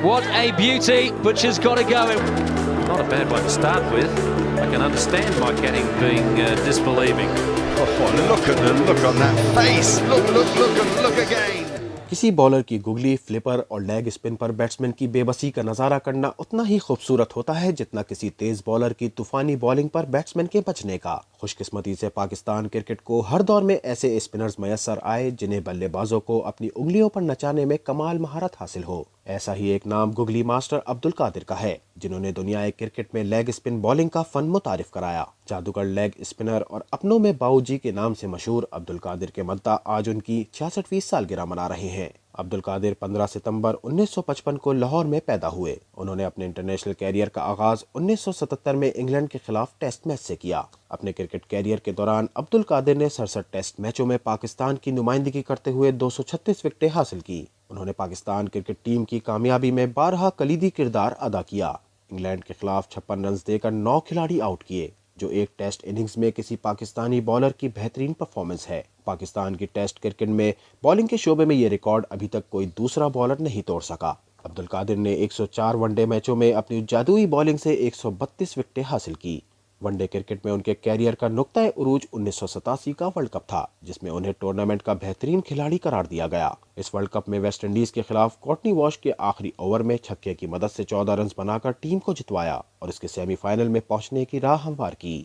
What a beauty, Butcher's got to go. Not a bad one to start with. I can understand Mike Gatting being disbelieving. Oh, look at the look on that face. Look again. کسی bowler کی گگلی، فلپر اور league spin پر batsman کی بے بسی کا نظارہ کرنا اتنا ہی خوبصورت ہوتا ہے جتنا کسی تیز بولر کی طوفانی بولنگ پر بیٹسمین کے بچنے کا۔ خوش قسمتی سے پاکستان کرکٹ کو ہر دور میں ایسے اسپنرز میسر آئے جنہیں بلے بازوں کو اپنی انگلیوں پر نچانے میں کمال مہارت حاصل ہو۔ ایسا ہی ایک نام گگلی ماسٹر عبدالقادر کا ہے، جنہوں نے دنیائے کرکٹ میں لیگ اسپن بولنگ کا فن متعارف کرایا۔ جادوگر لیگ اسپنر اور اپنوں میں باؤ جی کے نام سے مشہور عبدالقادر کے مداح آج ان کی 66ویں سالگرہ منا رہے ہیں۔ عبدالقادر 15 ستمبر 1955 کو لاہور میں پیدا ہوئے۔ انہوں نے اپنے انٹرنیشنل کیریئر کا آغاز 1977 میں انگلینڈ کے خلاف ٹیسٹ میچ سے کیا۔ اپنے کرکٹ کیریئر کے دوران عبدالقادر نے 67 ٹیسٹ میچوں میں پاکستان کی نمائندگی کرتے ہوئے 236 وکٹیں حاصل کی۔ انہوں نے پاکستان کرکٹ ٹیم کی کامیابی میں بارہا کلیدی کردار ادا کیا۔ انگلینڈ کے خلاف 56 رنز دے کر 9 کھلاڑی آؤٹ کیے، جو ایک ٹیسٹ اننگز میں کسی پاکستانی بولر کی بہترین پرفارمنس ہے۔ پاکستان کی ٹیسٹ کرکٹ میں بولنگ کے شعبے میں یہ ریکارڈ ابھی تک کوئی دوسرا بولر نہیں توڑ سکا۔ عبدالقادر نے 104 ون ڈے میچوں میں اپنی جادوئی بولنگ سے 132 وکٹیں حاصل کی۔ ون ڈے کرکٹ میں ان کے کیریئر کا نقطہ عروج 1987 کا ورلڈ کپ تھا، جس میں انہیں ٹورنامنٹ کا بہترین کھلاڑی قرار دیا گیا۔ اس ورلڈ کپ میں ویسٹ انڈیز کے خلاف کورٹنی واش کے آخری اوور میں چھکے کی مدد سے 14 رنز بنا کر ٹیم کو جتوایا اور اس کے سیمی فائنل میں پہنچنے کی راہ ہموار کی۔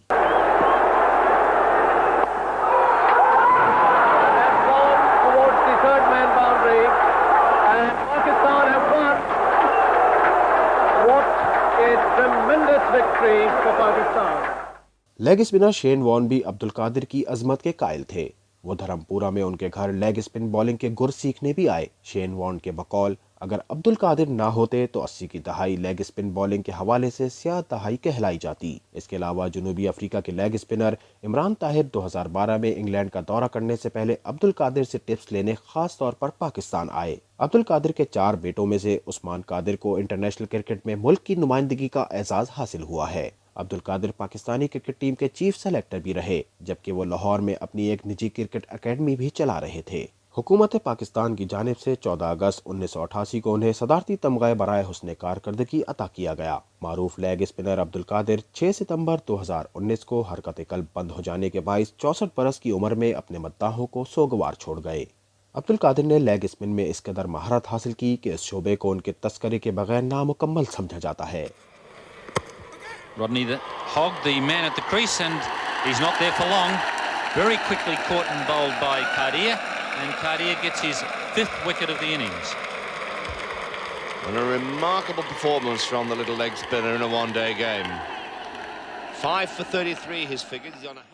لیگ اسپنر شین وارن بھی عبدالقادر کی عظمت کے قائل تھے۔ وہ دھرمپورہ میں ان کے گھر لیگ اسپن بولنگ کے گر سیکھنے بھی آئے۔ شین وارن کے بقول اگر عبدالقادر نہ ہوتے تو 80 کی دہائی لیگ اسپن بولنگ کے حوالے سے سیاہ دہائی کہلائی جاتی۔ اس کے علاوہ جنوبی افریقہ کے لیگ اسپنر عمران طاہر 2012 میں انگلینڈ کا دورہ کرنے سے پہلے عبدالقادر سے ٹپس لینے خاص طور پر پاکستان آئے۔ عبدالقادر کے 4 بیٹوں میں سے عثمان قادر کو انٹرنیشنل کرکٹ میں ملک کی نمائندگی کا اعزاز حاصل ہوا ہے۔ عبدالقادر پاکستانی کرکٹ ٹیم کے چیف سلیکٹر بھی رہے، جبکہ وہ لاہور میں اپنی ایک نجی کرکٹ اکیڈمی بھی چلا رہے تھے۔ حکومت پاکستان کی جانب سے 14 اگست 1988 کو انہیں صدارتی تمغہ برائے حسن کارکردگی عطا کیا گیا۔ معروف لیگ اسپنر عبدالقادر 6 ستمبر 2019 کو حرکت قلب بند ہو جانے کے باعث 64 برس کی عمر میں اپنے مداحوں کو سوگوار چھوڑ گئے۔ عبدالقادر نے لیگ اسپن میں اس قدر مہارت حاصل کی کہ اس شعبے کو ان کے تذکرے کے بغیر نامکمل سمجھا جاتا ہے۔ Rodney hogged the man at the crease and he's not there for long. Very quickly caught and bowled by Kadir, and Kadir gets his 5th wicket of the innings. And a remarkable performance from the little leg spinner in a one-day game. 5 for 33 his figures. He's on a